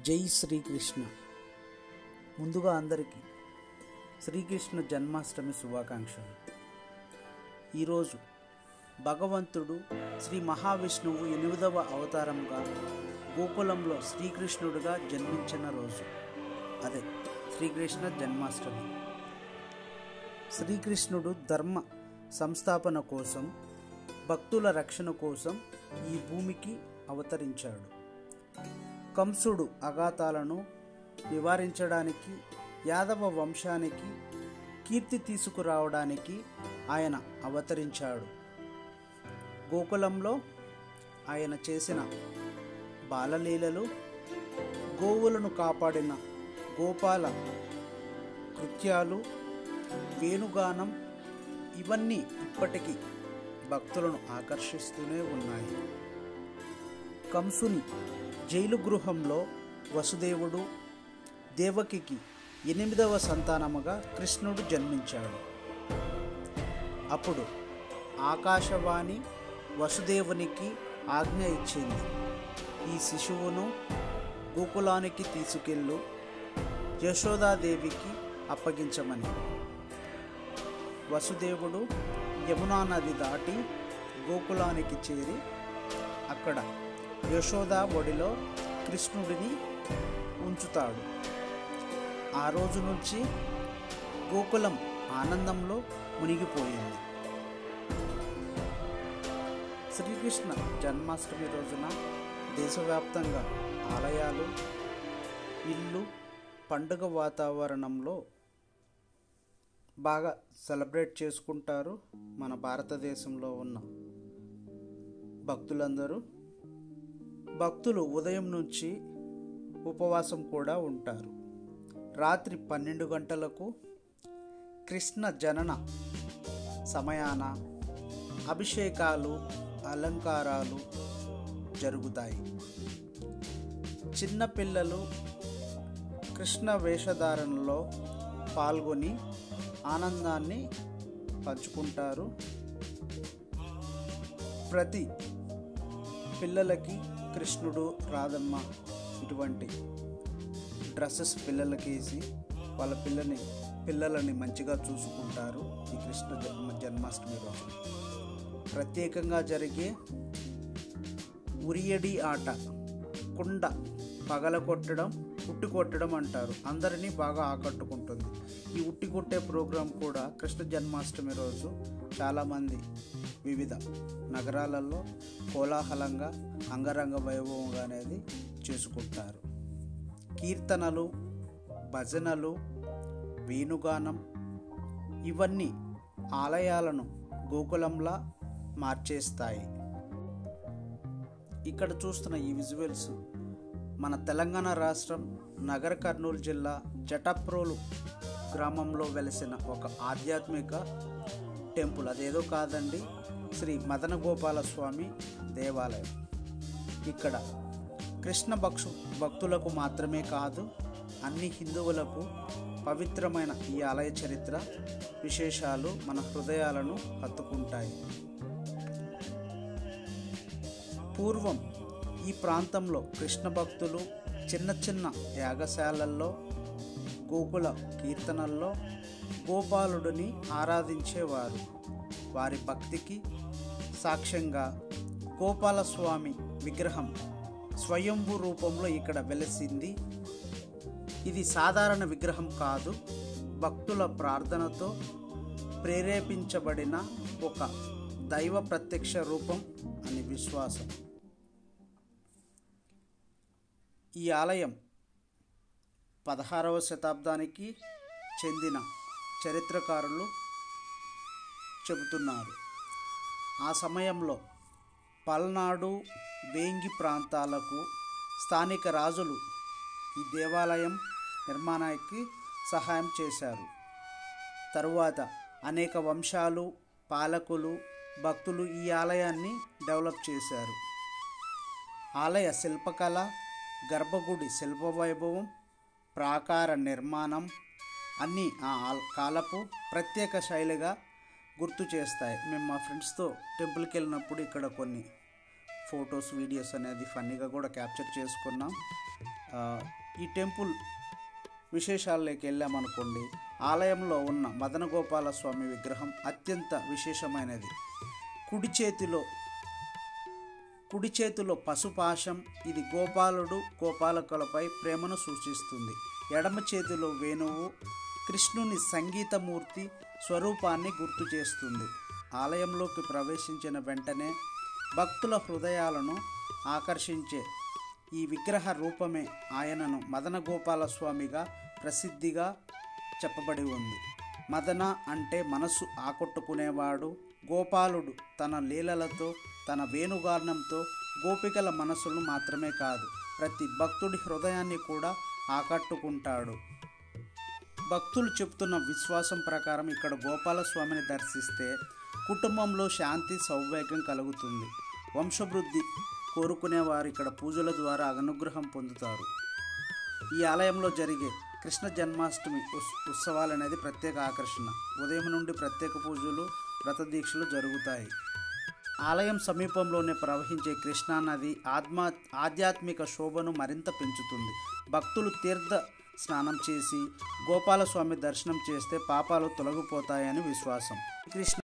జై శ్రీకృష్ణ. ముందుగా అందరికీ శ్రీకృష్ణ జన్మాష్టమి శుభాకాంక్షలు. ఈరోజు భగవంతుడు శ్రీ మహావిష్ణువు 8వ అవతారంగా గోకులంలో శ్రీకృష్ణుడిగా జన్మించిన రోజు. అదే శ్రీకృష్ణ జన్మాష్టమి. శ్రీకృష్ణుడు ధర్మ సంస్థాపన కోసం, భక్తుల రక్షణ కోసం ఈ భూమికి అవతరించాడు. కంసుడు అఘాతాలను నివారించడానికి, యాదవ వంశానికి కీర్తి తీసుకురావడానికి ఆయన అవతరించాడు. గోకులంలో ఆయన చేసిన బాలలీలలు, గోవులను కాపాడిన గోపాల కృత్యాలు, వేణుగానం ఇవన్నీ ఇప్పటికీ భక్తులను ఆకర్షిస్తూనే ఉన్నాయి. కంసుని జైలు గృహంలో వసుదేవుడు, దేవకికి 8వ సంతానముగా కృష్ణుడు జన్మించాడు. అప్పుడు ఆకాశవాణి వసుదేవునికి ఆజ్ఞ ఇచ్చింది, ఈ శిశువును గోకులానికి తీసుకెళ్ళు, యశోదాదేవికి అప్పగించమని. వసుదేవుడు యమునా నది దాటి గోకులానికి చేరి అక్కడ యశోదా ఒడిలో కృష్ణుడిని ఉంచుతాడు. ఆ రోజు నుంచి గోకులం ఆనందంలో మునిగిపోయింది. శ్రీకృష్ణ జన్మాష్టమి రోజున దేశవ్యాప్తంగా ఆలయాలు, ఇల్లు పండుగ వాతావరణంలో బాగా సెలబ్రేట్ చేసుకుంటారు. మన భారతదేశంలో ఉన్న భక్తులు ఉదయం నుంచి ఉపవాసం కూడా ఉంటారు. రాత్రి 12 గంటలకు కృష్ణ జనన సమయాన అభిషేకాలు, అలంకారాలు జరుగుతాయి. చిన్నపిల్లలు కృష్ణ వేషధారణలో పాల్గొని ఆనందాన్ని పంచుకుంటారు. ప్రతి పిల్లలకి కృష్ణుడు, రాధమ్మ ఇటువంటి డ్రెస్సెస్ పిల్లలకి వేసి వాళ్ళ పిల్లలని మంచిగా చూసుకుంటారు. ఈ కృష్ణ జన్మాష్టమి రోజు ప్రత్యేకంగా జరిగే ఉరియడి ఆట, కుండ పగలగొట్టడం, ఉట్టి కొట్టడం అంటారు. అందరినీ బాగా ఆకట్టుకుంటుంది. ఈ ఉట్టి కొట్టే ప్రోగ్రాం కూడా కృష్ణ జన్మాష్టమి రోజు చాలామంది వివిధ నగరాలలో కోలాహలంగా, అంగరంగ వైభవంగా అనేది చేసుకుంటారు. కీర్తనలు, భజనలు, వేణుగానం ఇవన్నీ ఆలయాలను గోకులంలా మార్చేస్తాయి. ఇక్కడ చూస్తున్న ఈ విజువల్స్ మన తెలంగాణ రాష్ట్రం నగర కర్నూలు జిల్లా జటప్రోలు గ్రామంలో వెలిసిన ఒక ఆధ్యాత్మిక టెంపుల్. అదేదో కాదండి, శ్రీ మదన గోపాల స్వామి దేవాలయం. ఇక్కడ కృష్ణ భక్తులకు మాత్రమే కాదు, అన్ని హిందువులకు పవిత్రమైన ఈ ఆలయ చరిత్ర విశేషాలు మన హృదయాలను హత్తుకుంటాయి. పూర్వం ఈ ప్రాంతంలో కృష్ణ భక్తులు చిన్న చిన్న యాగశాలల్లో, గోకుల కీర్తనల్లో గోపాలుడిని ఆరాధించేవారు. వారి భక్తికి సాక్ష్యంగా గోపాలస్వామి విగ్రహం స్వయంభూ రూపంలో ఇక్కడ వెలసింది. ఇది సాధారణ విగ్రహం కాదు, భక్తుల ప్రార్థనతో ప్రేరేపించబడిన ఒక దైవ ప్రత్యక్ష రూపం అని విశ్వాసం. ఈ ఆలయం 16వ శతాబ్దానికి చెందిన చరిత్రకారులు చెబుతున్నారు. ఆ సమయంలో పల్నాడు, వేంగి ప్రాంతాలకు స్థానిక రాజులు ఈ దేవాలయం నిర్మాణానికి సహాయం చేశారు. తరువాత అనేక వంశాలు, పాలకులు, భక్తులు ఈ ఆలయాన్ని డెవలప్ చేశారు. ఆలయ శిల్పకళ, గర్భగుడి శిల్ప వైభవం, ప్రాకార నిర్మాణం అన్నీ ఆ కాలపు ప్రత్యేక శైలిగా గుర్తు చేస్తాయి. మేము మా ఫ్రెండ్స్తో టెంపుల్కి వెళ్ళినప్పుడు ఇక్కడ కొన్ని ఫొటోస్, వీడియోస్ అనేది ఫన్నీగా కూడా క్యాప్చర్ చేసుకున్నాం. ఈ టెంపుల్ విశేషాల్లోకి వెళ్ళామనుకోండి, ఆలయంలో ఉన్న మదన గోపాల స్వామి విగ్రహం అత్యంత విశేషమైనది. కుడి చేతిలో పసుపాశం, ఇది గోపాలుడు గోపాలకులపై ప్రేమను సూచిస్తుంది. ఎడమ చేతిలో వేణువు కృష్ణుని సంగీతమూర్తి స్వరూపాన్ని గుర్తు చేస్తుంది. ఆలయంలోకి ప్రవేశించిన వెంటనే భక్తుల హృదయాలను ఆకర్షించే ఈ విగ్రహ రూపమే ఆయనను మదన గోపాల స్వామిగా ప్రసిద్ధిగా చెప్పబడి ఉంది. మదన అంటే మనసు ఆకట్టుకునేవాడు. గోపాలుడు తన లీలలతో, తన వేణుగానంతో గోపికల మనసులను మాత్రమే కాదు, ప్రతి భక్తుడి హృదయాన్ని కూడా ఆకట్టుకుంటాడు. భక్తులు చెప్తున్న విశ్వాసం ప్రకారం ఇక్కడ గోపాలస్వామిని దర్శిస్తే కుటుంబంలో శాంతి సౌభాగ్యం కలుగుతుంది. వంశవృద్ధి కోరుకునే వారు ఇక్కడ పూజల ద్వారా అనుగ్రహం పొందుతారు. ఈ ఆలయంలో జరిగే కృష్ణ జన్మాష్టమి ఉత్సవాలు అనేది ప్రత్యేక ఆకర్షణ. ఉదయం నుండి ప్రత్యేక పూజలు, వ్రత దీక్షలు జరుగుతాయి. ఆలయం సమీపంలోనే ప్రవహించే కృష్ణా నది ఆధ్యాత్మిక శోభను మరింత పెంచుతుంది. భక్తులు తీర్థ స్నానం చేసి గోపాలస్వామి దర్శనం చేస్తే పాపాలు తొలగిపోతాయని విశ్వాసం. కృష్ణ